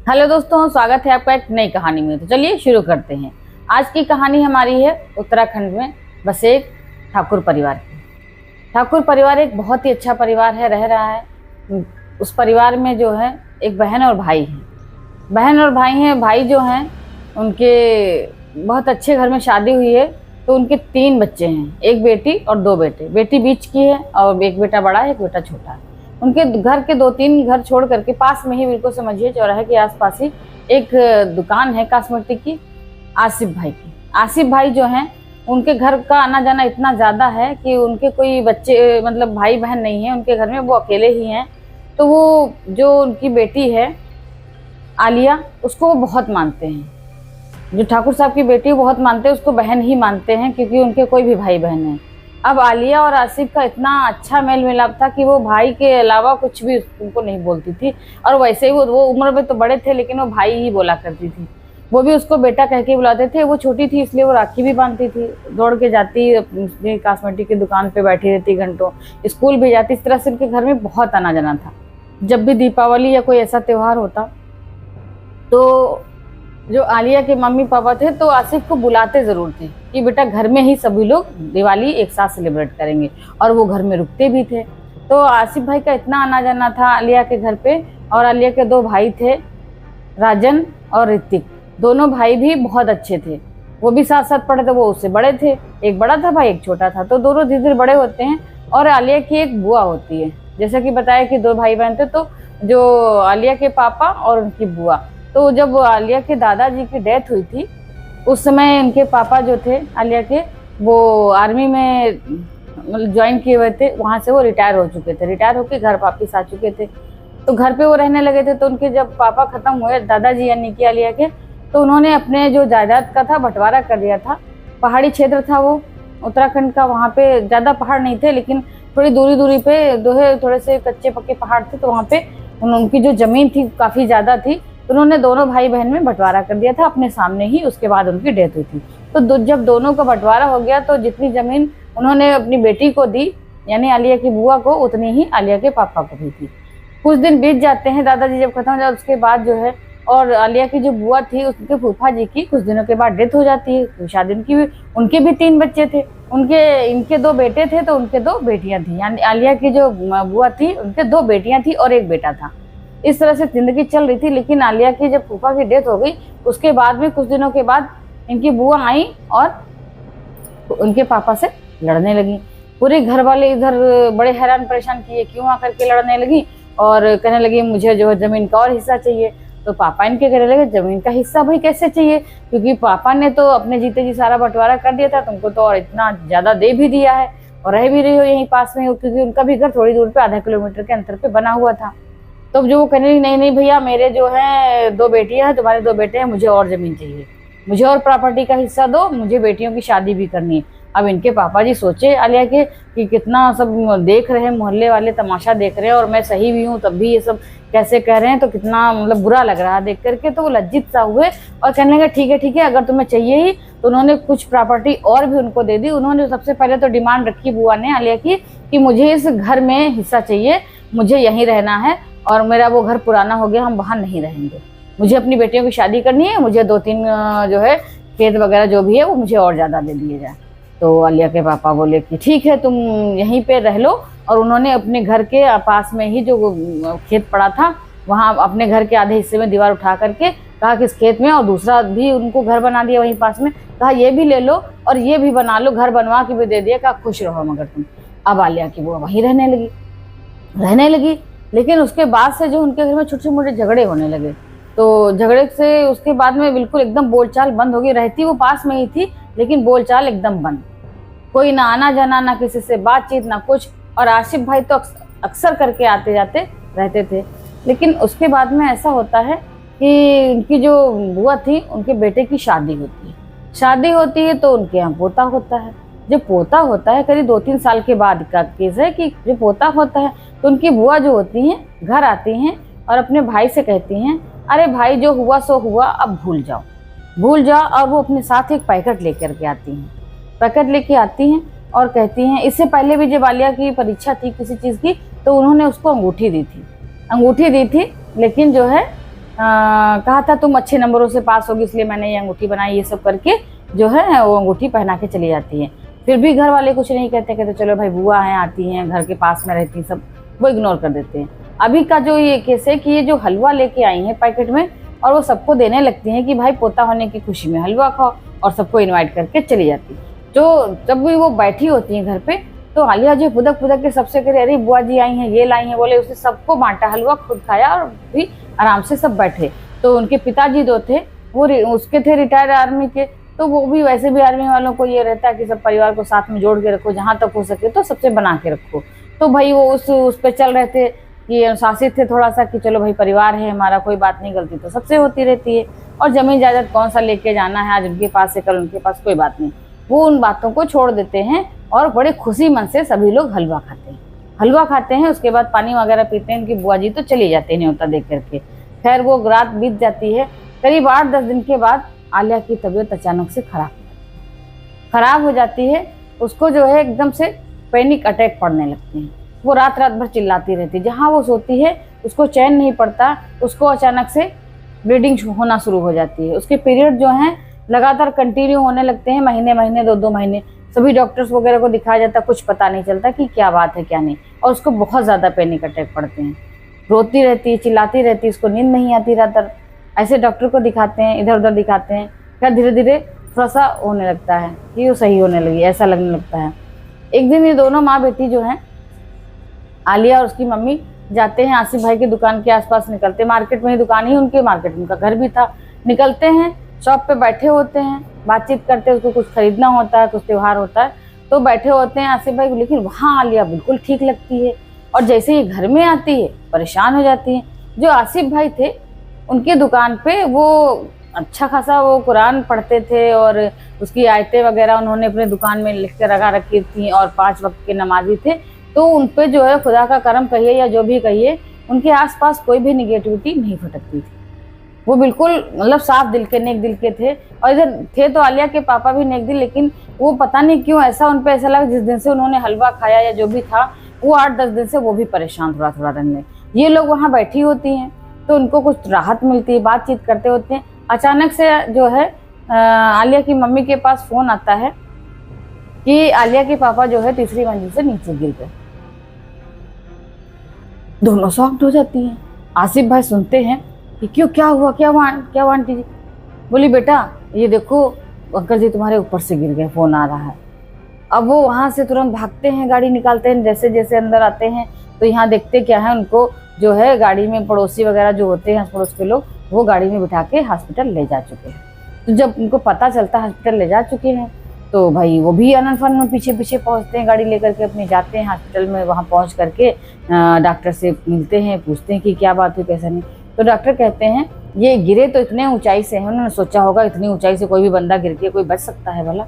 Hello दोस्तों, स्वागत है आपका एक नई कहानी में। तो चलिए शुरू करते हैं। आज की कहानी हमारी है उत्तराखंड में बसे एक ठाकुर परिवार की। ठाकुर परिवार एक बहुत ही अच्छा परिवार है, रह रहा है। उस परिवार में जो है एक बहन और भाई है। बहन और भाई हैं। भाई जो हैं उनके बहुत अच्छे घर में शादी हुई है। तो उनके 3 बच्चे हैं, एक बेटी और 2 बेटे। बेटी बीच की है और एक बेटा बड़ा है, एक बेटा छोटा है। उनके घर के 2-3 घर छोड़ करके पास में ही, बिल्कुल समझिए चौराहे के आसपास ही एक दुकान है कॉस्मेटिक की, आसिफ भाई की। आसिफ भाई जो हैं उनके घर का आना जाना इतना ज़्यादा है कि उनके कोई बच्चे मतलब भाई बहन नहीं है उनके घर में, वो अकेले ही हैं। तो वो जो उनकी बेटी है आलिया, उसको वो बहुत मानते हैं। जो ठाकुर साहब की बेटी वो बहुत मानते हैं, उसको बहन ही मानते हैं क्योंकि उनके कोई भी भाई बहन है। अब आलिया और आसिफ का इतना अच्छा मेल मिलाप था कि वो भाई के अलावा कुछ भी उनको नहीं बोलती थी। और वैसे ही वो उम्र में तो बड़े थे लेकिन वो भाई ही बोला करती थी। वो भी उसको बेटा कह के बुलाते थे। वो छोटी थी इसलिए वो राखी भी बांधती थी, दौड़ के जाती अपनी कॉस्मेटिक की दुकान पे बैठी रहती घंटों, स्कूल भी जाती। इस तरह से उनके घर में बहुत आना जाना था। जब भी दीपावली या कोई ऐसा त्योहार होता तो जो आलिया के मम्मी पापा थे तो आसिफ को बुलाते ज़रूर थे कि बेटा घर में ही सभी लोग दिवाली एक साथ सेलिब्रेट करेंगे, और वो घर में रुकते भी थे। तो आसिफ भाई का इतना आना जाना था आलिया के घर पे। और आलिया के 2 भाई थे, राजन और ऋतिक। दोनों भाई भी बहुत अच्छे थे, वो भी साथ साथ पढ़े थे। वो उससे बड़े थे, एक बड़ा था भाई एक छोटा था, तो दोनों धीरे धीरे बड़े होते हैं। और आलिया की एक बुआ होती है, जैसा कि बताया कि 2 भाई बहन थे। तो जो आलिया के पापा और उनकी बुआ, तो जब आलिया के दादाजी की डेथ हुई थी उस समय उनके पापा जो थे आलिया के, वो आर्मी में ज्वाइन किए हुए थे। वहाँ से वो रिटायर हो चुके थे, रिटायर होकर घर वापिस आ चुके थे। तो घर पे वो रहने लगे थे। तो उनके जब पापा खत्म हुए, दादाजी यानी कि आलिया के, तो उन्होंने अपने जो जायदाद का था बंटवारा कर दिया था। पहाड़ी क्षेत्र था वो उत्तराखंड का, वहाँ पे ज़्यादा पहाड़ नहीं थे लेकिन थोड़ी दूरी दूरी पे थोड़े से कच्चे पक्के पहाड़ थे। तो वहाँ पे उनकी जो ज़मीन थी काफ़ी ज़्यादा थी। उन्होंने दोनों भाई बहन में बंटवारा कर दिया था अपने सामने ही। उसके बाद उनकी डेथ हुई थी। तो जब दोनों का बंटवारा हो गया तो जितनी ज़मीन उन्होंने अपनी बेटी को दी यानी आलिया की बुआ को, उतनी ही आलिया के पापा को भी दी। कुछ दिन बीत जाते हैं, दादाजी जब खत्म हो जाए उसके बाद जो है, और आलिया की जो बुआ थी उसके फूफा जी की कुछ दिनों के बाद डेथ हो जाती है। तो शादी उनके भी 3 बच्चे थे। इनके 2 बेटे थे तो उनके 2 बेटियां थी। यानी आलिया की जो बुआ थी उनके 2 बेटियां थी और एक बेटा था। इस तरह से जिंदगी चल रही थी। लेकिन आलिया की जब फूफा की डेथ हो गई उसके बाद में कुछ दिनों के बाद इनकी बुआ आई और उनके पापा से लड़ने लगी। पूरे घर वाले इधर बड़े हैरान परेशान किए, क्यों आकर के लड़ने लगी, और कहने लगी मुझे जो है जमीन का और हिस्सा चाहिए। तो पापा इनके कहने लगे जमीन का हिस्सा भाई कैसे चाहिए, क्योंकि पापा ने तो अपने जीते जी सारा बंटवारा कर दिया था, तुमको तो और इतना ज्यादा दे भी दिया है और रह भी रही हो यहीं पास में, क्योंकि उनका भी घर थोड़ी दूर पे आधा किलोमीटर के अंतर पे बना हुआ था। तो जो वो कहने लगी नहीं नहीं भैया, मेरे जो है 2 बेटियां हैं, तुम्हारे 2 बेटे हैं, मुझे और जमीन चाहिए, मुझे और प्रॉपर्टी का हिस्सा दो, मुझे बेटियों की शादी भी करनी है। अब इनके पापा जी सोचे आलिया के कि कितना सब देख रहे हैं, मोहल्ले वाले तमाशा देख रहे हैं और मैं सही भी हूँ तब भी ये सब कैसे कह रहे हैं, तो कितना मतलब बुरा लग रहा है देख करके। तो वो लज्जित सा हुए और कहने लगे ठीक है अगर तुम्हें चाहिए ही। तो उन्होंने कुछ प्रॉपर्टी और भी उनको दे दी। उन्होंने सबसे पहले तो डिमांड रखी बुआ ने आलिया की कि मुझे इस घर में हिस्सा चाहिए, मुझे यहीं रहना है और मेरा वो घर पुराना हो गया, हम वहाँ नहीं रहेंगे, मुझे अपनी बेटियों की शादी करनी है, मुझे 2-3 जो है खेत वगैरह जो भी है वो मुझे और ज़्यादा दे दिए जाए। तो आलिया के पापा बोले कि ठीक है तुम यहीं पे रह लो। और उन्होंने अपने घर के पास में ही जो खेत पड़ा था वहाँ अपने घर के आधे हिस्से में दीवार उठा करके कहा कि इस खेत में, और दूसरा भी उनको घर बना दिया वहीं पास में, कहा ये भी ले लो और ये भी बना लो, घर बनवा के भी दे दिया, कहा खुश रहो मगर तुम। अब आलिया की वो वहीं रहने लगी। लेकिन उसके बाद से जो उनके घर में छोटे मोटे झगड़े होने लगे, तो झगड़े से उसके बाद में बिल्कुल एकदम बोलचाल बंद हो गई। रहती वो पास में ही थी लेकिन बोलचाल एकदम बंद, कोई ना आना जाना, ना किसी से बातचीत, ना कुछ। और आसिफ भाई तो अक्सर करके आते जाते रहते थे। लेकिन उसके बाद में ऐसा होता है कि उनकी जो बुआ थी उनके बेटे की शादी होती है तो उनके यहाँ पोता होता है। जब पोता होता है करीब 2-3 साल के बाद का केस है कि जो पोता होता है तो उनकी बुआ जो होती हैं घर आती हैं और अपने भाई से कहती हैं अरे भाई जो हुआ सो हुआ, अब भूल जाओ। और वो अपने साथ एक पैकेट लेकर के आती हैं और कहती हैं, इससे पहले भी जब आलिया की परीक्षा थी किसी चीज़ की तो उन्होंने उसको अंगूठी दी थी लेकिन जो है कहा था तुम अच्छे नंबरों से पास होगी इसलिए मैंने ये अंगूठी बनाई, ये सब करके जो है वो अंगूठी पहना के चली जाती है। फिर भी घर वाले कुछ नहीं कहते, कहते चलो भाई बुआ हैं, आती हैं, घर के पास में रहती, सब वो इग्नोर कर देते हैं। अभी का जो ये केस है कि ये जो हलवा लेके आई हैं पैकेट में और वो सबको देने लगती हैं कि भाई पोता होने की खुशी में हलवा खाओ, और सबको इन्वाइट करके चली जाती। तो जब भी वो बैठी होती हैं घर पे तो आलिया जो फुदक फुदक के सबसे करे अरे बुआ जी आई हैं, ये लाई हैं, बोले उसने सबको बांटा, हलवा खुद खाया और भी आराम से सब बैठे। तो उनके पिताजी जो थे वो उसके थे रिटायर्ड आर्मी के, तो वो भी वैसे भी आर्मी वालों को ये रहता है कि सब परिवार को साथ में जोड़ के रखो, जहाँ तक हो सके तो सबसे बना के रखो। तो भाई वो उस पर चल रहे थे कि अनुशासित थे थोड़ा सा कि चलो भाई परिवार है हमारा, कोई बात नहीं, गलती तो सबसे होती रहती है, और जमीन जायदाद कौन सा लेके जाना है, आज उनके पास है कल उनके पास, कोई बात नहीं। वो उन बातों को छोड़ देते हैं और बड़े खुशी मन से सभी लोग हलवा खाते हैं। हलवा खाते हैं, उसके बाद पानी वगैरह पीते हैं। उनकी बुआ जी तो चले जाते हैं न्योता देख करके। खैर वो रात बीत जाती है। करीब 8-10 दिन के बाद आलिया की तबीयत अचानक से खराब हो जाती है। उसको जो है एकदम से पैनिक अटैक पड़ने लगते हैं। वो रात रात भर चिल्लाती रहती है, जहाँ वो सोती है उसको चैन नहीं पड़ता। उसको अचानक से ब्लीडिंग होना शुरू हो जाती है। उसके पीरियड जो हैं लगातार कंटिन्यू होने लगते हैं, महीने महीने 2-2 महीने। सभी डॉक्टर्स वगैरह को दिखाया जाता, कुछ पता नहीं चलता कि क्या बात है क्या नहीं, और उसको बहुत ज़्यादा पैनिक अटैक पड़ते हैं। रोती रहती है, चिल्लाती रहती है, उसको नींद नहीं आती रात भर। ऐसे डॉक्टर को दिखाते हैं, इधर उधर दिखाते हैं। फिर धीरे धीरे थोड़ा सा होने लगता है कि वो सही होने लगी, ऐसा लगने लगता है। एक दिन ये दोनों माँ बेटी जो हैं, आलिया और उसकी मम्मी, जाते हैं आसिफ भाई की दुकान के आसपास, निकलते, मार्केट में ही दुकान ही उनके, मार्केट में उनका घर भी था। निकलते हैं, शॉप पे बैठे होते हैं, बातचीत करते हैं। उसको कुछ खरीदना होता है, कुछ त्योहार होता है, तो बैठे होते हैं आसिफ भाई। लेकिन वहाँ आलिया बिल्कुल ठीक लगती है, और जैसे ही घर में आती है परेशान हो जाती है। जो आसिफ भाई थे उनकी दुकान पे वो अच्छा खासा वो कुरान पढ़ते थे, और उसकी आयतें वगैरह उन्होंने अपने दुकान में लिख कर लगा रखी थी, और 5 वक्त के नमाजी थे। तो उन पे जो है खुदा का करम कहिए या जो भी कहिए, उनके आसपास कोई भी निगेटिविटी नहीं फटकती थी। वो बिल्कुल मतलब साफ दिल के, नेक दिल के थे। और इधर थे तो आलिया के पापा भी नेक दिल, लेकिन वो पता नहीं क्यों ऐसा उन पे ऐसा लगा, जिस दिन से उन्होंने हलवा खाया या जो भी था, वो 8-10 दिन से वो भी परेशान थोड़ा थोड़ा रहने। ये लोग वहाँ बैठी होती हैं तो उनको कुछ राहत मिलती है, बातचीत करते होते हैं। अचानक से जो है आलिया की मम्मी के पास फोन आता है कि आलिया के पापा जो है 3री मंजिल से नीचे गिर गए। दोनों शॉक्ड हो जाती हैं। आसिफ भाई सुनते हैं कि क्यों, क्या हुआ, क्या हुआ आंटी जी? बोली बेटा ये देखो अंकल जी तुम्हारे ऊपर से गिर गए, फोन आ रहा है। अब वो वहाँ से तुरंत भागते हैं, गाड़ी निकालते हैं। जैसे जैसे अंदर आते हैं तो यहाँ देखते क्या है, उनको जो है गाड़ी में पड़ोसी वगैरह जो होते हैं पड़ोस के लोग, वो गाड़ी में बिठा के हॉस्पिटल ले जा चुके हैं। तो जब उनको पता चलता हॉस्पिटल ले जा चुके हैं तो भाई वो भी अनन फन में पीछे पीछे पहुंचते हैं, गाड़ी लेकर के अपने जाते हैं हॉस्पिटल में। वहाँ पहुँच करके डॉक्टर से मिलते हैं, पूछते हैं कि क्या बात हुई, कैसा नहीं। तो डॉक्टर कहते हैं ये गिरे तो इतने ऊंचाई से हैं, उन्होंने सोचा होगा इतनी ऊंचाई से कोई भी बंदा गिर के कोई बच सकता है भला,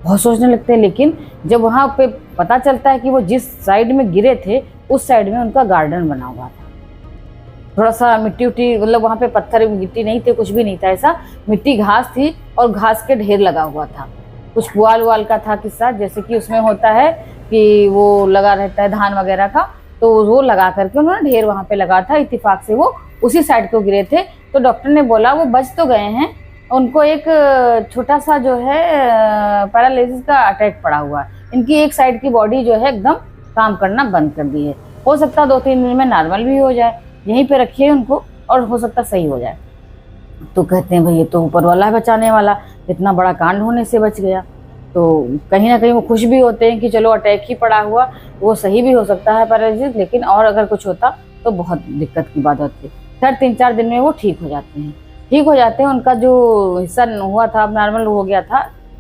बहुत सोचने लगते हैं। लेकिन जब वहाँ पे पता चलता है कि वो जिस साइड में गिरे थे उस साइड में उनका गार्डन बना हुआ था। थोड़ा सा मिट्टी उट्टी, मतलब वहाँ पे पत्थर गिट्टी नहीं थे, कुछ भी नहीं था, ऐसा मिट्टी घास थी और घास के ढेर लगा हुआ था। कुछ पुआल उवाल का था किस्सा, जैसे कि उसमें होता है कि वो लगा रहता है धान वगैरह का, तो वो लगा करके उन्होंने ढेर वहाँ पे लगा था। इत्तेफाक से वो उसी साइड को गिरे थे। तो डॉक्टर ने बोला वो बच तो गए हैं, उनको एक छोटा सा जो है पैरालिसिस का अटैक पड़ा हुआ है। इनकी एक साइड की बॉडी जो है एकदम काम करना बंद कर दी है। हो सकता है 2-3 दिन में नॉर्मल भी हो जाए, यहीं पे रखिए उनको, और हो सकता सही हो जाए। तो कहते हैं भाई ये तो ऊपर वाला है बचाने वाला, इतना बड़ा कांड होने से बच गया। तो कहीं ना कहीं वो खुश भी होते हैं कि चलो अटैक ही पड़ा हुआ, वो सही भी हो सकता है पैरालिसिस, लेकिन और अगर कुछ होता तो बहुत दिक्कत की बात होती। खैर 3-4 दिन में वो ठीक हो जाते हैं। ठीक हो जाते हैं, उनका जो हिस्सा हुआ था अब नॉर्मल हो गया था,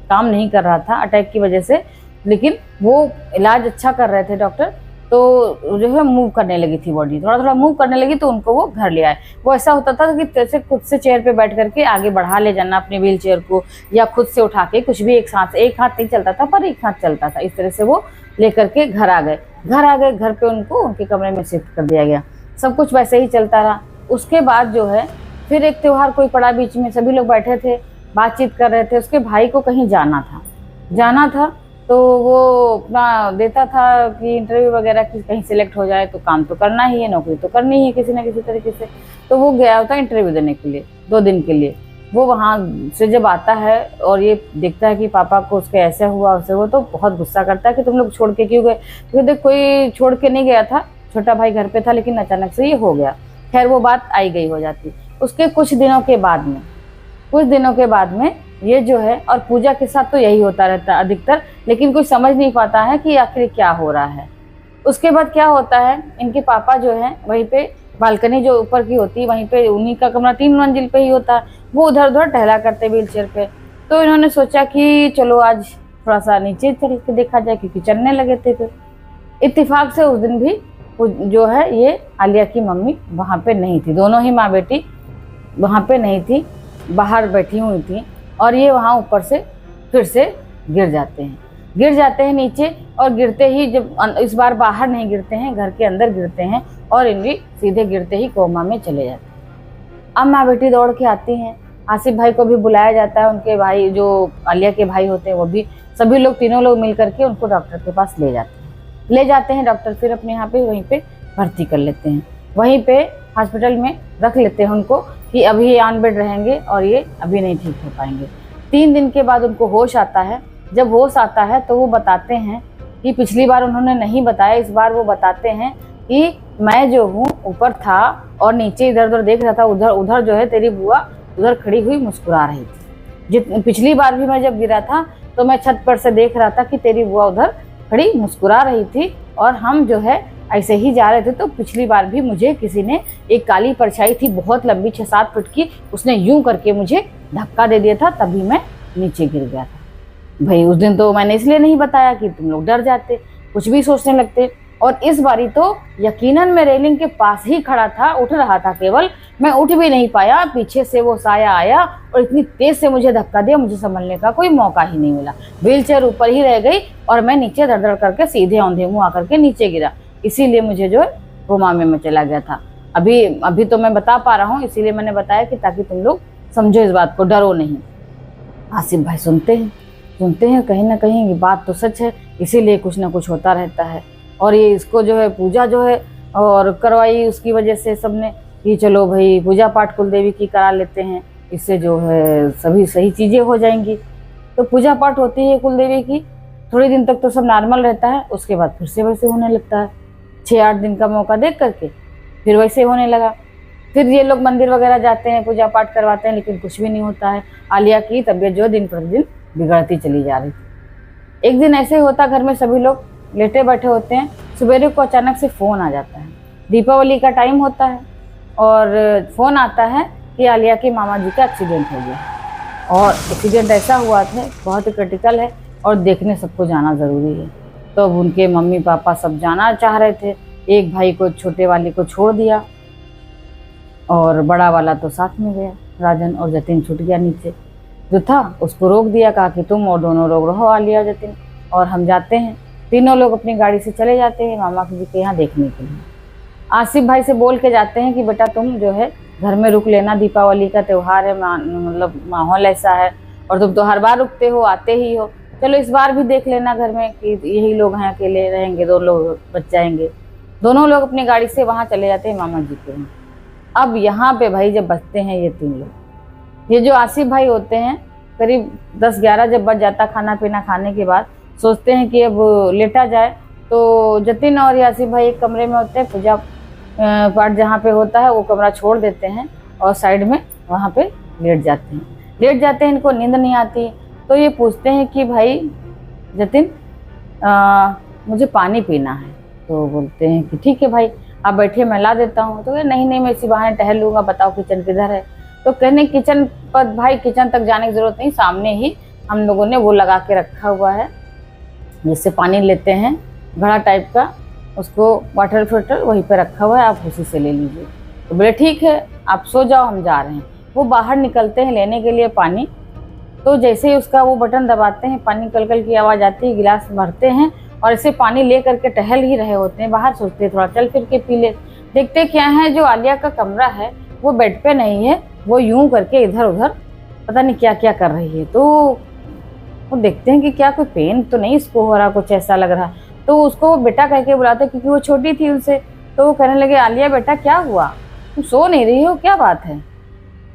काम नहीं कर रहा था अटैक की वजह से, लेकिन वो इलाज अच्छा कर रहे थे डॉक्टर। तो जो है मूव करने लगी थी बॉडी, थोड़ा थोड़ा मूव करने लगी, तो उनको वो घर ले आए। वो ऐसा होता था कि जैसे खुद से चेयर पे बैठ करके आगे बढ़ा ले जाना अपनी व्हील चेयर को, या खुद से उठा के कुछ भी, एक हाथ नहीं चलता था पर एक हाथ चलता था, इस तरह से वो लेकर के घर आ गए। घर पे उनको उनके कमरे में शिफ्ट कर दिया गया। सब कुछ वैसे ही चलता रहा। उसके बाद जो है फिर एक त्योहार कोई पड़ा बीच में, सभी लोग बैठे थे बातचीत कर रहे थे। उसके भाई को कहीं जाना था, तो वो अपना देता था कि इंटरव्यू वगैरह की कहीं सिलेक्ट हो जाए तो काम तो करना ही है, नौकरी तो करनी ही है किसी ना किसी तरीके से। तो वो गया होता इंटरव्यू देने के लिए 2 दिन के लिए। वो वहाँ से जब आता है और ये देखता है कि पापा को उसके ऐसा हुआ वैसे हुआ, तो बहुत गुस्सा करता है कि तुम लोग छोड़ के क्यों गए। क्योंकि देख कोई छोड़ के नहीं गया था, छोटा भाई घर पे था, लेकिन अचानक से ये हो गया। खैर वो बात आई गई हो जाती। उसके कुछ दिनों के बाद में ये जो है, और पूजा के साथ तो यही होता रहता है अधिकतर, लेकिन कोई समझ नहीं पाता है कि आखिर क्या हो रहा है। उसके बाद क्या होता है, इनके पापा जो है वहीं पे बालकनी जो ऊपर की होती है वहीं पे, उन्हीं का कमरा 3 मंजिल पे ही होता है, वो उधर उधर टहला करते व्हील चेयर पे। तो इन्होंने सोचा कि चलो आज थोड़ा सा नीचे चल के देखा जाए, क्योंकि चलने लगे थे। फिर इत्तेफाक से उस दिन भी जो है ये आलिया की मम्मी वहाँ पे नहीं थी, दोनों ही माँ बेटी वहाँ पे नहीं थी, बाहर बैठी हुई थी। और ये वहाँ ऊपर से फिर से गिर जाते हैं नीचे। और गिरते ही, जब इस बार बाहर नहीं गिरते हैं, घर के अंदर गिरते हैं, और इनकी सीधे गिरते ही कोमा में चले जाते हैं। अब माँ बेटी दौड़ के आती हैं, आसिफ भाई को भी बुलाया जाता है, उनके भाई जो आलिया के भाई होते हैं वो भी, सभी लोग तीनों लोग मिल करके उनको डॉक्टर के पास ले जाते हैं। डॉक्टर फिर अपने यहाँ पे वहीं पे भर्ती कर लेते हैं, वहीं पे हॉस्पिटल में रख लेते हैं उनको कि अभी ये ऑन बेड रहेंगे और ये अभी नहीं ठीक हो पाएंगे। 3 दिन के बाद उनको होश आता है। जब होश आता है तो वो बताते हैं कि पिछली बार उन्होंने नहीं बताया, इस बार वो बताते हैं कि मैं जो हूँ ऊपर था और नीचे इधर उधर देख रहा था, उधर जो है तेरी बुआ उधर खड़ी हुई मुस्कुरा रही थी। पिछली बार भी मैं जब गिरा था तो मैं छत पर से देख रहा था कि तेरी बुआ उधर खड़ी मुस्कुरा रही थी, और हम जो है ऐसे ही जा रहे थे। तो पिछली बार भी मुझे किसी ने, एक काली परछाई थी बहुत लंबी 6-7 फुट की, उसने यूं करके मुझे धक्का दे दिया था, तभी मैं नीचे गिर गया था। भाई उस दिन तो मैंने इसलिए नहीं बताया कि तुम लोग डर जाते, कुछ भी सोचने लगते। और इस बारी तो यकीनन मैं रेलिंग के पास ही खड़ा था, उठ रहा था, केवल मैं उठ भी नहीं पाया। पीछे से वो साया आया और इतनी तेज से मुझे धक्का दिया, मुझे संभलने का कोई मौका ही नहीं मिला। व्हील चेयर ऊपर ही रह गई और मैं नीचे धड़ धड़ करके सीधे औंधे मुँह आकर के नीचे गिरा। इसीलिए मुझे जो है कोमा में चला गया था। अभी तो मैं बता पा रहा हूँ, इसीलिए मैंने बताया कि ताकि तुम लोग समझो इस बात को, डरो नहीं। आसिफ भाई सुनते हैं, कहीं ना कहीं ये बात तो सच है, इसीलिए कुछ ना कुछ होता रहता है। और ये इसको जो है पूजा जो है और करवाई, उसकी वजह से सबने कि चलो भाई पूजा पाठ कुलदेवी की करा लेते हैं, इससे जो है सभी सही चीज़ें हो जाएंगी। तो पूजा पाठ होती है कुलदेवी की, थोड़े दिन तक तो सब नॉर्मल रहता है, उसके बाद फिर से वैसे होने लगता है। 6-8 दिन का मौका देख करके फिर वैसे होने लगा। फिर ये लोग मंदिर वगैरह जाते हैं, पूजा पाठ करवाते हैं, लेकिन कुछ भी नहीं होता है। आलिया की तबीयत जो दिन प्रतिदिन बिगड़ती चली जा रही थी। एक दिन ऐसे ही होता, घर में सभी लोग लेटे बैठे होते हैं, सवेरे को अचानक से फ़ोन आ जाता है। दीपावली का टाइम होता है और फ़ोन आता है कि आलिया के मामा जी का एक्सीडेंट हो गया। और एक्सीडेंट ऐसा हुआ था, बहुत ही क्रिटिकल है और देखने सबको जाना ज़रूरी है। तो अब उनके मम्मी पापा सब जाना चाह रहे थे। एक भाई को, छोटे वाले को छोड़ दिया और बड़ा वाला तो साथ में गया, राजन, और जतिन छूट गया नीचे। जो था उसको रोक दिया, कहा कि तुम और दोनों लोग रहो, आलिया जतिन, और हम जाते हैं। तीनों लोग अपनी गाड़ी से चले जाते हैं मामा जी के यहाँ देखने के लिए। आसिफ भाई से बोल के जाते हैं कि बेटा तुम जो है घर में रुक लेना, दीपावली का त्यौहार है, मतलब माहौल ऐसा है, और तुम तो हर बार रुकते हो, आते ही हो, चलो इस बार भी देख लेना घर में कि यही लोग हैं, अकेले रहेंगे, 2 लोग बच जाएंगे। दोनों लोग अपनी गाड़ी से वहाँ चले जाते हैं मामा जी के यहाँ। अब यहाँ पे भाई जब बचते हैं ये 3 लोग, ये जो आसिफ भाई होते हैं, करीब 10-11 जब बच जाता खाना पीना खाने के बाद, सोचते हैं कि अब लेटा जाए। तो जतिन और आसिफ भाई एक कमरे में होते हैं, पूजा पाठ जहाँ पे होता है वो कमरा छोड़ देते हैं और साइड में वहाँ पे लेट जाते हैं। इनको नींद नहीं आती, तो ये पूछते हैं कि भाई जतिन मुझे पानी पीना है। तो बोलते हैं कि ठीक है भाई आप बैठिए, मैं ला देता हूँ। तो नहीं मैं इसी बहाने टहल लूँगा, बताओ किचन किधर है। तो कहने किचन पर, भाई किचन तक जाने की ज़रूरत नहीं, सामने ही हम लोगों ने वो लगा के रखा हुआ है, जिससे पानी लेते हैं, घड़ा टाइप का, उसको वाटर फिल्टर वहीं पे रखा हुआ है, आप उसी से ले लीजिए। तो बोले ठीक है आप सो जाओ, हम जा रहे हैं। वो बाहर निकलते हैं लेने के लिए पानी। तो जैसे ही उसका वो बटन दबाते हैं, पानी कल की आवाज़ आती है, गिलास भरते हैं और ऐसे पानी ले करके टहल ही रहे होते हैं बाहर। सोचते हैं थोड़ा चल फिर के पी ले। देखते क्या है, जो आलिया का कमरा है वो बेड पे नहीं है, वो यूं करके इधर उधर पता नहीं क्या क्या कर रही है। तो वो देखते हैं कि क्या कोई पेन तो नहीं इसको हो रहा, कुछ ऐसा लग रहा। तो उसको वो बेटा कह के बुलाते क्योंकि वो छोटी थी उनसे। तो वो कहने लगे आलिया बेटा क्या हुआ, तुम सो नहीं रही हो, क्या बात है।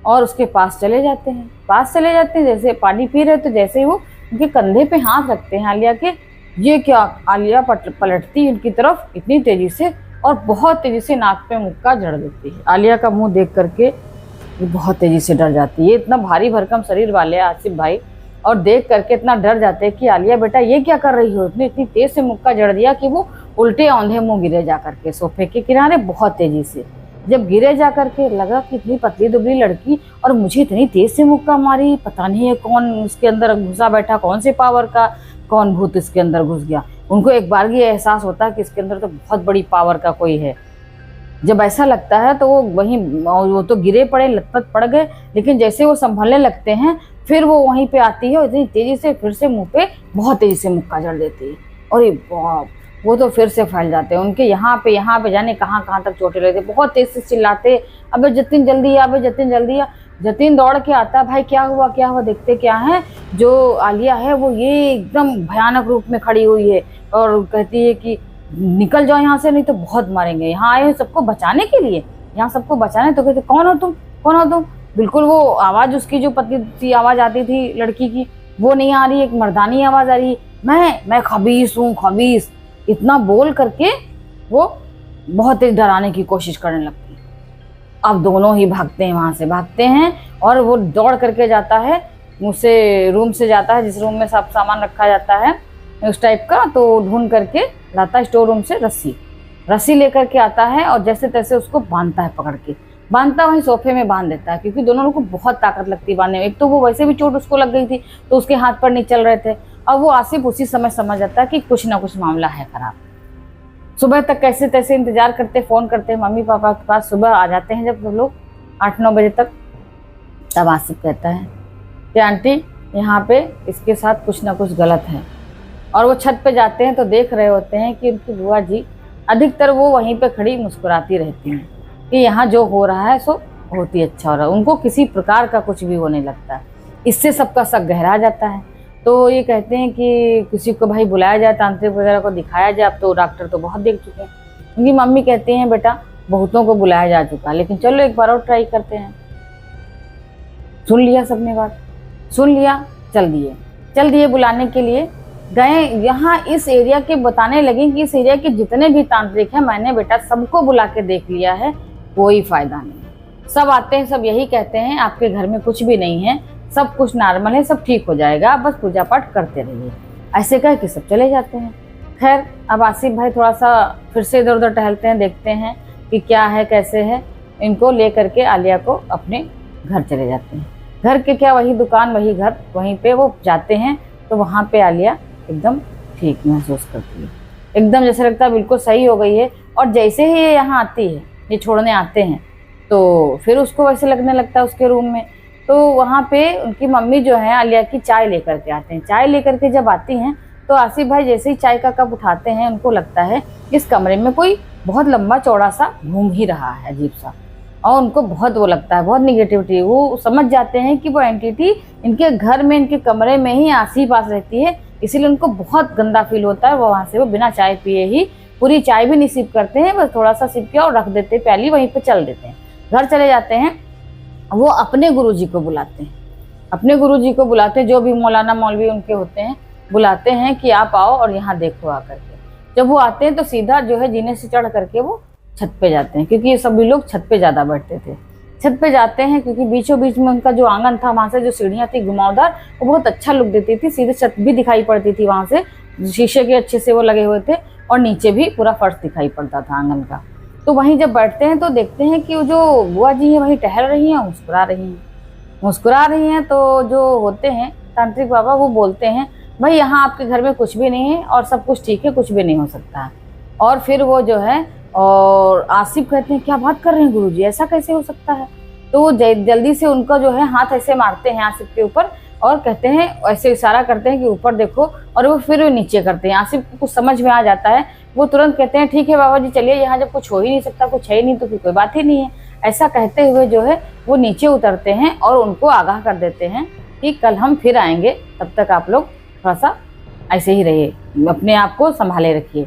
और उसके पास चले जाते हैं, जैसे पानी पी रहे तो जैसे ही वो उनके कंधे पे हाथ रखते हैं आलिया के, ये क्या, आलिया पलटती उनकी तरफ इतनी तेजी से और बहुत तेजी से नाक पे मुक्का जड़ देती है। आलिया का मुंह देख करके ये बहुत तेजी से डर जाती है। इतना भारी भरकम शरीर वाले आसिफ भाई, और देख करके इतना डर जाते हैं कि आलिया बेटा ये क्या कर रही हो, इतनी तेज से मुक्का जड़ दिया कि वो उल्टे औंधे मुंह गिरे जा करके सोफे के किनारे बहुत तेजी से। जब गिरे जा करके लगा कि इतनी पतली दुबली लड़की और मुझे इतनी तेज से मुक्का मारी, पता नहीं है कौन उसके अंदर घुसा बैठा, कौन से पावर का कौन भूत इसके अंदर घुस गया। उनको एक बार ये एहसास होता है कि इसके अंदर तो बहुत बड़ी पावर का कोई है। जब ऐसा लगता है तो वो तो गिरे पड़े, लथपथ पड़ गए, लेकिन जैसे वो संभलने लगते हैं फिर वो वहीं पे आती है और इतनी तेजी से फिर से मुंह पे बहुत तेजी से मुक्का जड़ देती है। और ये वो तो फिर से फैल जाते हैं, उनके यहाँ पे जाने कहाँ कहाँ तक चोटें लगती, बहुत तेज से चिल्लाते, अबे जतिन जल्दी आ, अबे जतिन जल्दी आ। जतिन दौड़ के आता, भाई क्या हुआ क्या हुआ, देखते क्या है, जो आलिया है वो ये एकदम भयानक रूप में खड़ी हुई है और कहती है कि निकल जाओ यहाँ से, नहीं तो बहुत मारेंगे, यहाँ आए सबको बचाने के लिए, यहाँ सबको बचाने। तो कहते कौन हो तुम, कौन हो तुम। बिल्कुल वो आवाज़ उसकी जो पतली सी आवाज़ आती थी लड़की की वो नहीं आ रही, एक मर्दानी आवाज़ आ रही है, मैं खबीस हूँ, खबीस। इतना बोल करके वो बहुत तेज डराने की कोशिश करने लगती है। अब दोनों ही भागते हैं, वहाँ से भागते हैं और वो दौड़ करके जाता है, मुझसे रूम से जाता है जिस रूम में सब सामान रखा जाता है उस टाइप का, तो ढूंढ करके लाता है स्टोर रूम से रस्सी लेकर के आता है और जैसे तैसे उसको बांधता है, पकड़ के बांधता वहीं सोफे में बांध देता है, क्योंकि दोनों लोगों को बहुत ताकत लगती है बांधने में। एक तो वो वैसे भी चोट उसको लग गई थी तो उसके हाथ पर नहीं चल रहे थे। अब वो आसिफ उसी समय समझ जाता है कि कुछ ना कुछ मामला है खराब। सुबह तक कैसे तैसे इंतजार करते, फोन करते हैं मम्मी पापा के पास। सुबह आ जाते हैं जब सब लोग 8-9 बजे तक, तब आसिफ कहता है कि आंटी यहाँ पे इसके साथ कुछ ना कुछ गलत है। और वो छत पे जाते हैं तो देख रहे होते हैं कि उनकी बुआ जी अधिकतर वो वहीं पे खड़ी मुस्कुराती रहती हैं कि यहाँ जो हो रहा है सो बहुत ही अच्छा हो रहा है, उनको किसी प्रकार का कुछ भी होने लगता है। इससे सबका शक गहरा जाता है। तो ये कहते हैं कि किसी को भाई बुलाया जाए, तांत्रिक वगैरह को दिखाया जाए। अब तो डॉक्टर तो बहुत देख चुके हैं। उनकी मम्मी कहती हैं बेटा बहुतों को बुलाया जा चुका, लेकिन चलो एक बार और ट्राई करते हैं। सुन लिया सबने बात, सुन लिया, चल दिए बुलाने के लिए गए। यहाँ इस एरिया के बताने लगी कि इस एरिया के जितने भी तांत्रिक हैं मैंने बेटा सबको बुला के देख लिया है, कोई फायदा नहीं। सब आते हैं, सब यही कहते हैं आपके घर में कुछ भी नहीं है, सब कुछ नॉर्मल है, सब ठीक हो जाएगा, बस पूजा पाठ करते रहिए। ऐसे कह के सब चले जाते हैं। खैर अब आसिफ भाई थोड़ा सा फिर से इधर उधर टहलते हैं, देखते हैं कि क्या है कैसे है। इनको ले करके आलिया को अपने घर चले जाते हैं। घर के क्या, वही दुकान वही घर, वहीं पे वो जाते हैं तो वहाँ पे आलिया एकदम ठीक महसूस करती है, एकदम जैसे लगता है बिल्कुल सही हो गई है। और जैसे ही ये यहाँ आती है, ये छोड़ने आते हैं, तो फिर उसको वैसे लगने लगता है उसके रूम में। तो वहाँ पे उनकी मम्मी जो है आलिया की चाय लेकर के आते हैं। चाय लेकर के जब आती हैं तो आसिफ भाई जैसे ही चाय का कप उठाते हैं उनको लगता है इस कमरे में कोई बहुत लंबा चौड़ा सा घूम ही रहा है, अजीब सा। और उनको बहुत वो लगता है, बहुत निगेटिविटी। वो समझ जाते हैं कि वो एंटिटी इनके घर में, इनके कमरे में ही आस ही पास रहती है, इसीलिए उनको बहुत गंदा फील होता है। वो वहाँ से वो बिना चाय पिए ही पूरी चाय भी नहीं सिप करते हैं, बस थोड़ा सा सिप किया और रख देते हैं प्याली, वहीं पे चल देते हैं, घर चले जाते हैं। वो अपने गुरुजी को बुलाते हैं, अपने गुरुजी को बुलाते हैं, जो भी मौलाना मौलवी उनके होते हैं, बुलाते हैं कि आप आओ और यहाँ देखो आकर के। जब वो आते हैं तो सीधा जो है जीने से चढ़ करके वो छत पे जाते हैं, क्योंकि ये सभी लोग छत पे ज़्यादा बैठते थे। छत पे जाते हैं क्योंकि बीचों बीच में उनका जो आंगन था, वहाँ से जो सीढ़ियाँ थी घुमावदार, वो बहुत अच्छा लुक देती थी। सीधे छत भी दिखाई पड़ती थी, वहाँ से शीशे के अच्छे से वो लगे हुए थे, और नीचे भी पूरा फर्श दिखाई पड़ता था आंगन का। तो वहीं जब बैठते हैं तो देखते हैं कि वो जो बुआ जी हैं वहीं टहल रही हैं, मुस्कुरा रही हैं। तो जो होते हैं तांत्रिक बाबा वो बोलते हैं भाई यहाँ आपके घर में कुछ भी नहीं है और सब कुछ ठीक है, कुछ भी नहीं हो सकता है। और फिर वो जो है, और आसिफ कहते हैं क्या बात कर रहे हैं गुरुजी, ऐसा कैसे हो सकता है। तो वो जल्दी से उनका जो है हाथ ऐसे मारते हैं आसिफ के ऊपर और कहते हैं, ऐसे इशारा करते हैं कि ऊपर देखो, और वो फिर नीचे करते हैं। आसिफ को कुछ समझ में आ जाता है, वो तुरंत कहते हैं ठीक है बाबा जी चलिए, यहाँ जब कुछ हो ही नहीं सकता, कुछ है ही नहीं तो फिर कोई बात ही नहीं है। ऐसा कहते हुए जो है वो नीचे उतरते हैं और उनको आगाह कर देते हैं कि कल हम फिर आएंगे, तब तक आप लोग थोड़ा सा ऐसे ही रहिए, अपने आप को संभाले रखिए।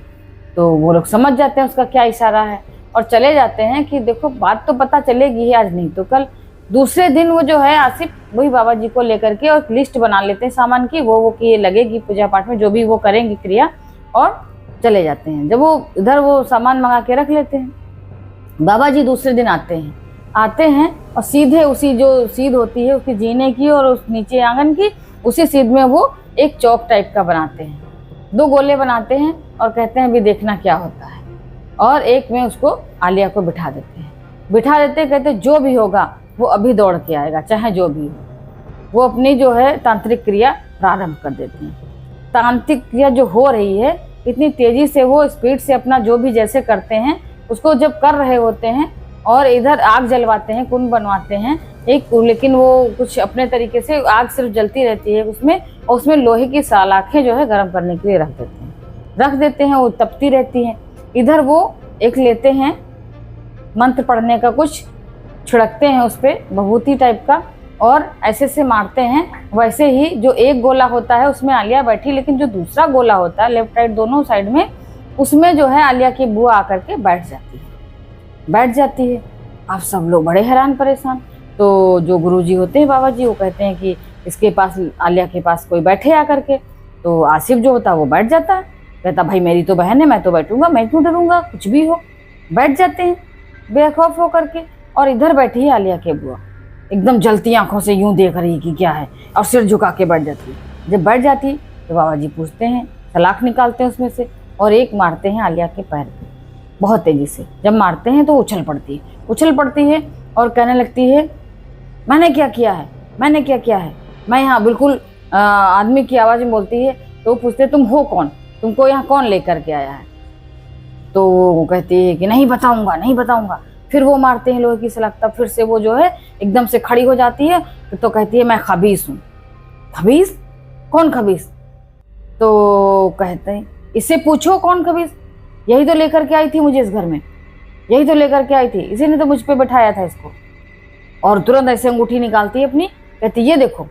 तो वो लोग समझ जाते हैं उसका क्या इशारा है और चले जाते हैं कि देखो बात तो पता चलेगी ही, आज नहीं तो कल। दूसरे दिन वो जो है आसिफ वही बाबा जी को लेकर के और लिस्ट बना लेते हैं सामान की, वो कि ये लगेगी पूजा पाठ में, जो भी वो करेंगे क्रिया, और चले जाते हैं। जब वो इधर वो सामान मंगा के रख लेते हैं, बाबा जी दूसरे दिन आते हैं और सीधे उसी जो सीध होती है उसकी जीने की और उस नीचे आंगन की, उसी सीध में वो एक चौक टाइप का बनाते हैं, 2 गोले बनाते हैं और कहते हैं अभी देखना क्या होता है। और एक में उसको आलिया को बिठा देते कहते जो भी होगा वो अभी दौड़ के आएगा, चाहे जो भी हो। वो अपनी जो है तांत्रिक क्रिया प्रारंभ कर देते हैं। तांत्रिक क्रिया जो हो रही है इतनी तेजी से, वो स्पीड से अपना जो भी जैसे करते हैं उसको जब कर रहे होते हैं, और इधर आग जलवाते हैं, कुंड बनवाते हैं एक, लेकिन वो कुछ अपने तरीके से आग सिर्फ जलती रहती है उसमें, और उसमें लोहे की सलाखें जो है गर्म करने के लिए रख देते हैं, वो तपती रहती हैं। इधर वो एक लेते हैं मंत्र पढ़ने का, कुछ छिड़कते हैं उस पर भभूति टाइप का, और ऐसे से मारते हैं। वैसे ही जो एक गोला होता है उसमें आलिया बैठी, लेकिन जो दूसरा गोला होता है लेफ्ट राइट दोनों साइड में, उसमें जो है आलिया की बुआ आकर के बैठ जाती है। अब सब लोग बड़े हैरान परेशान। तो जो गुरुजी होते हैं बाबा जी, वो कहते हैं कि इसके पास, आलिया के पास कोई बैठे आकर के। तो आसिफ जो होता है वो बैठ जाता है, कहता भाई मेरी तो बहन है, मैं तो बैठूंगा, मैं क्यों डरूंगा, कुछ भी हो। बैठ जाते हैं बेखौफ होकर के। और इधर बैठी है आलिया की बुआ, एकदम जलती आंखों से यूं देख रही कि क्या है, और सिर झुका के बैठ जाती है। जब बैठ जाती है तो बाबा जी पूछते हैं, सलाख निकालते हैं उसमें से और एक मारते हैं आलिया के पैर पे बहुत तेजी से। जब मारते हैं तो उछल पड़ती है और कहने लगती है मैंने क्या किया है, मैं यहाँ बिल्कुल आदमी की आवाज़ में बोलती है। तो पूछते तुम हो कौन, तुमको यहाँ कौन लेकर के आया है। तो वो कहती है कि नहीं बताऊंगा। फिर वो मारते हैं लोहे की सलाख, तब फिर से वो जो है एकदम से खड़ी हो जाती है। तो कहती है मैं खबीस हूँ। खबीस? कौन खबीस? तो कहते हैं इससे पूछो कौन खबीस, यही तो लेकर के आई थी मुझे इस घर में, यही तो लेकर के आई थी, इसी ने तो मुझ पे बैठाया था इसको। और तुरंत ऐसे अंगूठी निकालती है अपनी, कहती ये देखो,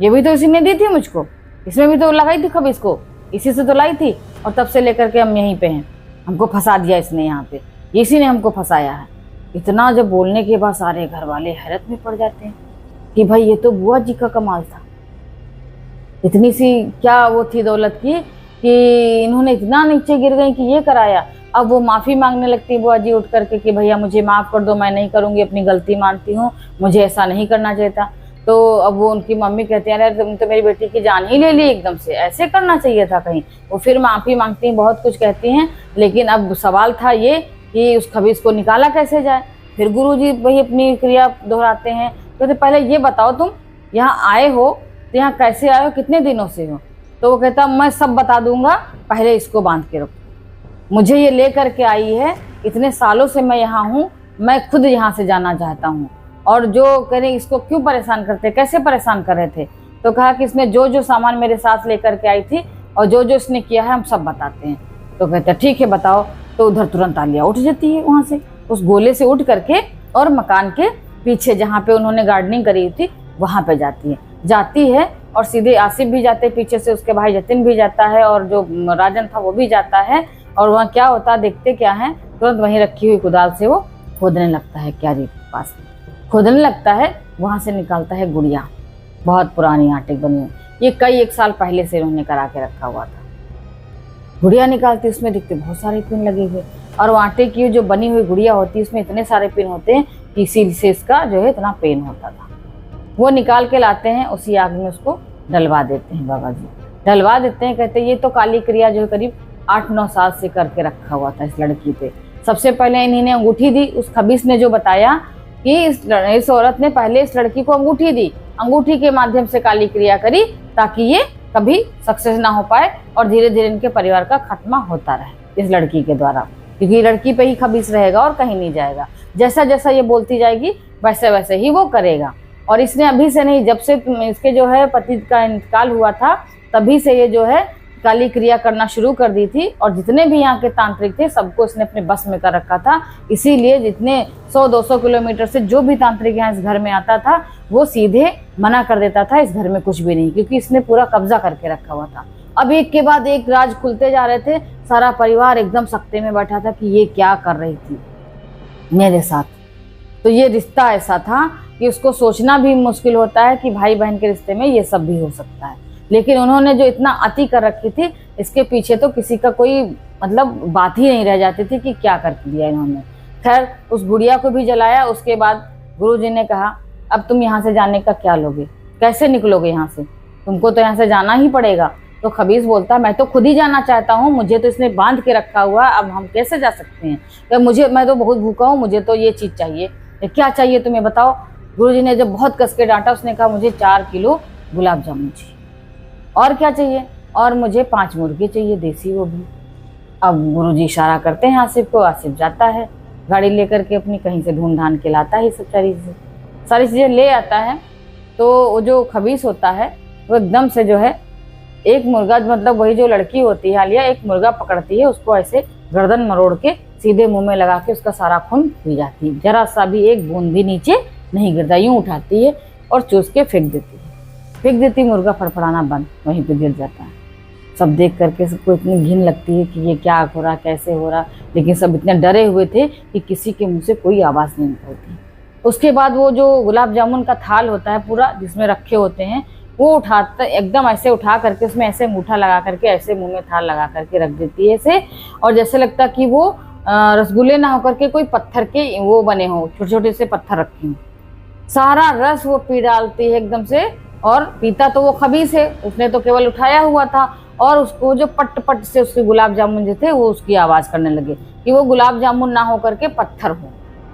ये भी तो इसी ने दी थी मुझको, इसमें भी तो लगाई थी खबीस को, इसी से तो लाई थी, और तब से लेकर के हम यहीं पे हैं, हमको फंसा दिया इसने यहाँ पे, इसी ने हमको फंसाया है। इतना जब बोलने के बाद सारे घर वाले हैरत में पड़ जाते हैं कि भाई ये तो बुआ जी का कमाल था। इतनी सी क्या वो थी दौलत की कि इन्होंने इतना नीचे गिर गई कि ये कराया। अब वो माफ़ी मांगने लगती बुआ जी उठ करके कि भैया मुझे माफ़ कर दो, मैं नहीं करूँगी, अपनी गलती मानती हूँ, मुझे ऐसा नहीं करना चाहिए था। तो अब वो उनकी मम्मी कहती है अरे तुम तो मेरी बेटी की जान ही ले ली एकदम से, ऐसे करना चाहिए था कहीं। वो फिर माफ़ी मांगती हैं, बहुत कुछ कहती हैं, लेकिन अब सवाल था ये कि उस खबीस को निकाला कैसे जाए। फिर गुरुजी वही अपनी क्रिया दोहराते हैं, कहते पहले ये बताओ तुम यहाँ आए हो तो यहाँ कैसे आए हो, कितने दिनों से हो। तो वो कहता मैं सब बता दूंगा, पहले इसको बांध के रखो, मुझे ये ले करके आई है, इतने सालों से मैं यहाँ हूँ, मैं खुद यहाँ से जाना चाहता हूँ। और जो कह रहे इसको क्यों परेशान करते, कैसे परेशान कर रहे थे। तो कहा कि इसने जो जो सामान मेरे साथ लेकर के आई थी और जो जो इसने किया है हम सब बताते हैं। तो कहते हैं ठीक है बताओ। तो उधर तुरंत आलिया उठ जाती है वहाँ से, उस गोले से उठ करके, और मकान के पीछे जहाँ पे उन्होंने गार्डनिंग करी थी वहाँ पे जाती है और सीधे आसिफ भी जाते हैं पीछे से, उसके भाई जतिन भी जाता है और जो राजन था वो भी जाता है। और वहाँ क्या होता है देखते क्या है, तुरंत वहीं रखी हुई कुदाल से वो खोदने लगता है, क्यारी के पास खोदने लगता है। वहाँ से निकालता है गुड़िया, बहुत पुरानी आटे बनी हुई, ये कई एक साल पहले से उन्होंने करा के रखा हुआ था। गुड़िया निकालती, उसमें देखते बहुत सारे पिन लगे हुए, और वो आटे की जो बनी हुई गुड़िया होती है उसमें इतने सारे पिन होते हैं कि इसी से इसका जो है इतना पेन होता था। वो निकाल के लाते हैं, उसी आग में उसको डलवा देते हैं बाबा जी, डलवा देते हैं। कहते हैं ये तो काली क्रिया जो है करीब 8-9 साल से करके रखा हुआ था इस लड़की पे। सबसे पहले इन्होंने अंगूठी दी, उस खबीस ने जो बताया कि इस औरत ने पहले इस लड़की को अंगूठी दी, अंगूठी के माध्यम से काली क्रिया करी ताकि ये कभी सक्सेस ना हो पाए और धीरे धीरे इनके परिवार का खात्मा होता रहे इस लड़की के द्वारा, क्योंकि लड़की पे ही खबीस रहेगा और कहीं नहीं जाएगा। जैसा जैसा ये बोलती जाएगी वैसे वैसे ही वो करेगा। और इसने अभी से नहीं, जब से इसके जो है पति का इंतकाल हुआ था तभी से ये जो है तत्कालीन क्रिया करना शुरू कर दी थी और जितने भी यहाँ के तांत्रिक थे सबको इसने अपने बस में कर रखा था। इसीलिए जितने 100-200 किलोमीटर से जो भी तांत्रिक यहाँ इस घर में आता था वो सीधे मना कर देता था इस घर में कुछ भी नहीं, क्योंकि इसने पूरा कब्जा करके रखा हुआ था। अब एक के बाद एक राज खुलते जा रहे थे। सारा परिवार एकदम सकते में बैठा था कि ये क्या कर रही थी मेरे साथ। तो ये रिश्ता ऐसा था कि उसको सोचना भी मुश्किल होता है कि भाई बहन के रिश्ते में ये सब भी हो सकता है। लेकिन उन्होंने जो इतना अति कर रखी थी इसके पीछे तो किसी का कोई मतलब बात ही नहीं रह जाती थी कि क्या कर दिया इन्होंने। खैर उस गुड़िया को भी जलाया। उसके बाद गुरुजी ने कहा अब तुम यहाँ से जाने का क्या लोगे, कैसे निकलोगे यहाँ से, तुमको तो यहाँ से जाना ही पड़ेगा। तो खबीस बोलता मैं तो खुद ही जाना चाहता हूँ, मुझे तो इसने बांध के रखा हुआ, अब हम कैसे जा सकते हैं। तो मैं तो बहुत भूखा हूँ, मुझे तो ये चीज़ चाहिए। क्या चाहिए तुम्हें बताओ। गुरुजी ने जब बहुत कस के डांटा उसने कहा मुझे 4 किलो गुलाब जामुन चाहिए। और क्या चाहिए, और मुझे 5 मुर्गे चाहिए देसी, वो भी। अब गुरुजी इशारा करते हैं आसिफ को। आसिफ जाता है गाड़ी लेकर के अपनी, कहीं से ढूंढ ढांड के लाता है सब सारी चीज़ें ले आता है। तो वो जो खबीस होता है वो एकदम से जो है एक मुर्गा, मतलब वही जो लड़की होती है आलिया, एक मुर्गा पकड़ती है, उसको ऐसे गर्दन मरोड़ के सीधे मुंह में लगा के उसका सारा खून पी जाती है। जरा सा भी एक बूंद भी नीचे नहीं गिरता, यूं उठाती है और चूस के फेंक देती। मुर्गा फड़फड़ाना बंद, वहीं पे गिर जाता है। सब देख करके सबको इतनी घिन लगती है कि ये क्या हो रहा, कैसे हो रहा। लेकिन सब इतने डरे हुए थे कि किसी के मुंह से कोई आवाज़ नहीं निकलती। उसके बाद वो जो गुलाब जामुन का थाल होता है पूरा जिसमें रखे होते हैं, वो उठाता एकदम ऐसे उठा करके उसमें ऐसे अंगूठा लगा करके ऐसे मुंह में थाल लगा करके रख देती है ऐसे। और जैसे लगता कि वो रसगुल्ले ना होकर के कोई पत्थर के वो बने हों, छोटे छोटे से पत्थर रखे हों। सारा रस वो पी डालती है एकदम से। और पीता तो वो खबीस है, उसने तो केवल उठाया हुआ था। और उसको जो पट पट से उसके गुलाब जामुन जो थे वो उसकी आवाज़ करने लगे कि वो गुलाब जामुन ना हो करके पत्थर हो।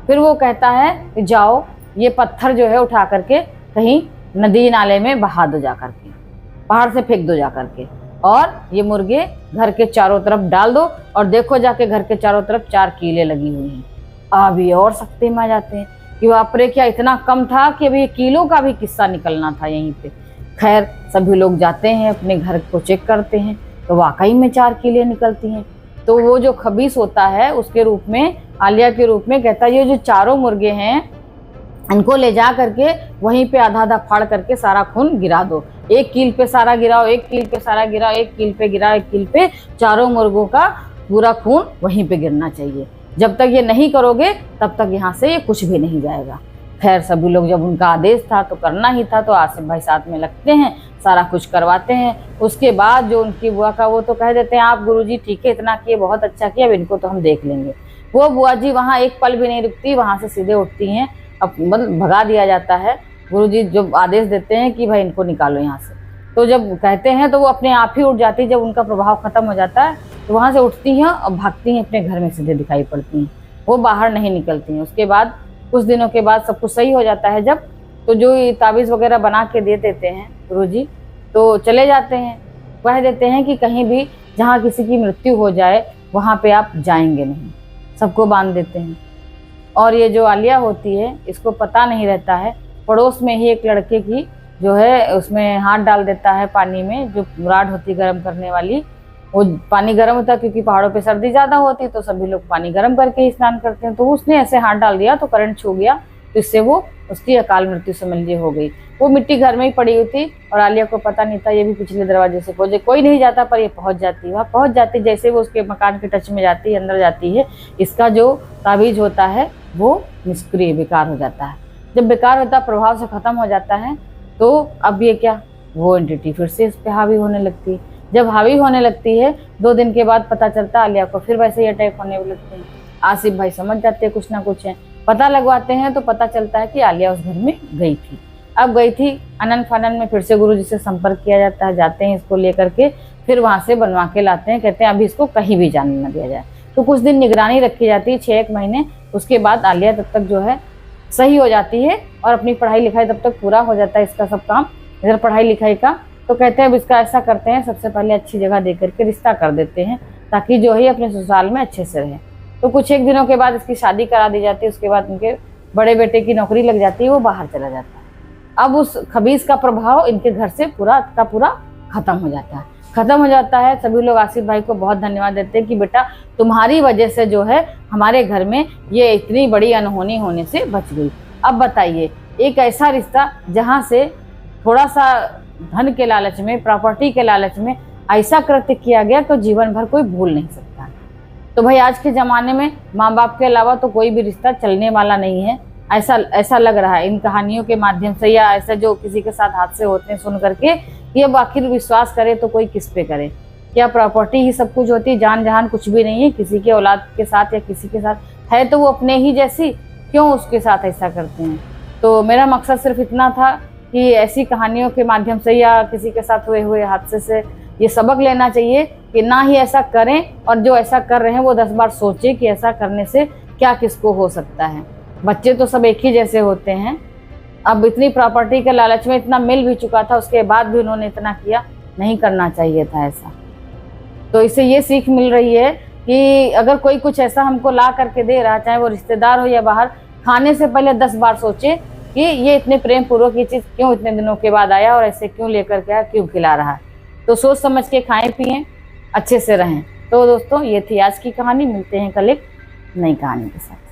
फिर वो कहता है कि जाओ ये पत्थर जो है उठा करके कहीं नदी नाले में बहा दो जा करके, पहाड़ से फेंक दो जा करके, और ये मुर्गे घर के चारों तरफ डाल दो। और देखो जाके घर के चारों तरफ 4 कीले लगी हुई हैं। अभी और सकते में आ जाते हैं कि बाप रे क्या इतना कम था कि अभी किलो का भी किस्सा निकलना था यहीं पे। खैर सभी लोग जाते हैं अपने घर को चेक करते हैं तो वाकई में 4 कीले निकलती हैं। तो वो जो खबीस होता है उसके रूप में, आलिया के रूप में, कहता है ये जो चारों मुर्गे हैं इनको ले जा करके वहीं पे आधा आधा फाड़ करके सारा खून गिरा दो। 1 कील पे सारा गिराओ, 1 कील पे सारा गिराओ, 1 कील पे गिराओ, 1 कील पे, चारों मुर्गों का पूरा खून वहीं पे गिरना चाहिए। जब तक ये नहीं करोगे तब तक यहाँ से ये कुछ भी नहीं जाएगा। खैर सभी लोग, जब उनका आदेश था तो करना ही था, तो आसिफ भाई साथ में लगते हैं, सारा कुछ करवाते हैं। उसके बाद जो उनकी बुआ का वो तो कह देते हैं आप गुरुजी ठीक है इतना किए, बहुत अच्छा किया, अब इनको तो हम देख लेंगे। वो बुआ जी वहाँ एक पल भी नहीं रुकती, वहाँ से सीधे उठती हैं। अब मतलब भगा दिया जाता है। गुरुजी जब आदेश देते हैं कि भाई इनको निकालो यहाँ से, तो जब कहते हैं तो वो अपने आप ही उठ जाती है। जब उनका प्रभाव खत्म हो जाता है तो वहाँ से उठती हैं और भागती हैं, अपने घर में सीधे दिखाई पड़ती हैं, वो बाहर नहीं निकलती हैं। उसके बाद कुछ दिनों के बाद सब कुछ सही हो जाता है जब, तो जो ये ताबीज़ वगैरह बना के दे देते हैं गुरुजी, तो चले जाते हैं, कह देते हैं कि कहीं भी जहाँ किसी की मृत्यु हो जाए वहाँ पे आप जाएंगे नहीं, सबको बांध देते हैं। और ये जो आलिया होती है इसको पता नहीं रहता है, पड़ोस में ही एक लड़के की जो है उसमें हाथ डाल देता है पानी में, जो राड होती गर्म करने वाली, वो पानी गर्म होता है क्योंकि पहाड़ों पे सर्दी ज़्यादा होती है तो सभी लोग पानी गर्म करके ही स्नान करते हैं। तो उसने ऐसे हाथ डाल दिया तो करंट छू गया, तो इससे वो उसकी अकाल मृत्यु समझ ली हो गई। वो मिट्टी घर में ही पड़ी हुई थी और आलिया को पता नहीं था, ये भी पिछले दरवाजे से खोजे, कोई नहीं जाता पर ये पहुंच जाती है। वहाँ पहुंच जाती, जैसे वो उसके मकान के टच में जाती है, अंदर जाती है, इसका जो ताबीज होता है वो निष्क्रिय बेकार हो जाता है। जब बेकार होता है, प्रभाव से खत्म हो जाता है, तो अब ये क्या, वो एंटिटी फिर से इस पे हावी होने लगती है। जब हावी होने लगती है 2 दिन के बाद पता चलता है आलिया को फिर वैसे ही अटैक होने लगते हैं। आसिफ भाई समझ जाते हैं कुछ ना कुछ है, पता लगवाते हैं तो पता चलता है कि आलिया उस घर में गई थी। अब गई थी अनन फनन में, फिर से गुरुजी से संपर्क किया जाता है, जाते हैं इसको लेकर के, फिर वहाँ से बनवा के लाते हैं, कहते हैं अभी इसको कहीं भी जाने न दिया जाए। तो कुछ दिन निगरानी रखी जाती है, 6-1 महीने। उसके बाद आलिया तब तक जो है सही हो जाती है और अपनी पढ़ाई लिखाई तब तक पूरा हो जाता है इसका सब काम, इधर पढ़ाई लिखाई का। तो कहते हैं अब इसका ऐसा करते हैं, सबसे पहले अच्छी जगह दे करके रिश्ता कर देते हैं ताकि जो है अपने ससुराल में अच्छे से रहे। तो कुछ 1 दिनों के बाद इसकी शादी करा दी जाती है। उसके बाद उनके बड़े बेटे की नौकरी लग जाती है, वो बाहर चला जाता है। अब उस खबीस का प्रभाव इनके घर से पूरा का पूरा खत्म हो जाता है। खत्म हो जाता है। सभी लोग आसिफ भाई को बहुत धन्यवाद देते हैं कि बेटा तुम्हारी वजह से जो है हमारे घर में ये इतनी बड़ी अनहोनी होने से बच गई। अब बताइए, एक ऐसा रिश्ता जहाँ से थोड़ा सा धन के लालच में, प्रॉपर्टी के लालच में ऐसा कृत्य किया गया तो जीवन भर कोई भूल नहीं सकता। तो भाई आज के ज़माने में माँ बाप के अलावा तो कोई भी रिश्ता चलने वाला नहीं है, ऐसा लग रहा है इन कहानियों के माध्यम से, या ऐसा जो किसी के साथ हादसे होते हैं सुन करके कि अब आखिर विश्वास करे तो कोई किस पे करे। क्या प्रॉपर्टी ही सब कुछ होती है? जान जहान कुछ भी नहीं है। किसी के औलाद के साथ या किसी के साथ है तो वो अपने ही जैसी, क्यों उसके साथ ऐसा करते हैं? तो मेरा मकसद सिर्फ इतना था कि ऐसी कहानियों के माध्यम से या किसी के साथ हुए हादसे से ये सबक लेना चाहिए कि ना ही ऐसा करें, और जो ऐसा कर रहे हैं वो 10 बार सोचें कि ऐसा करने से क्या किसको हो सकता है। बच्चे तो सब एक ही जैसे होते हैं। अब इतनी प्रॉपर्टी के लालच में इतना मिल भी चुका था, उसके बाद भी उन्होंने इतना किया, नहीं करना चाहिए था ऐसा। तो इससे ये सीख मिल रही है कि अगर कोई कुछ ऐसा हमको ला करके दे रहा, चाहे वो रिश्तेदार हो या बाहर, खाने से पहले 10 बार सोचे कि ये इतने प्रेम पूर्वक ये चीज़ क्यों इतने दिनों के बाद आया और ऐसे क्यों लेकर के आया, क्यों खिला रहा है। तो सोच समझ के खाएं पिएं, अच्छे से रहें। तो दोस्तों ये थी आज की कहानी। मिलते हैं कल एक नई कहानी के साथ।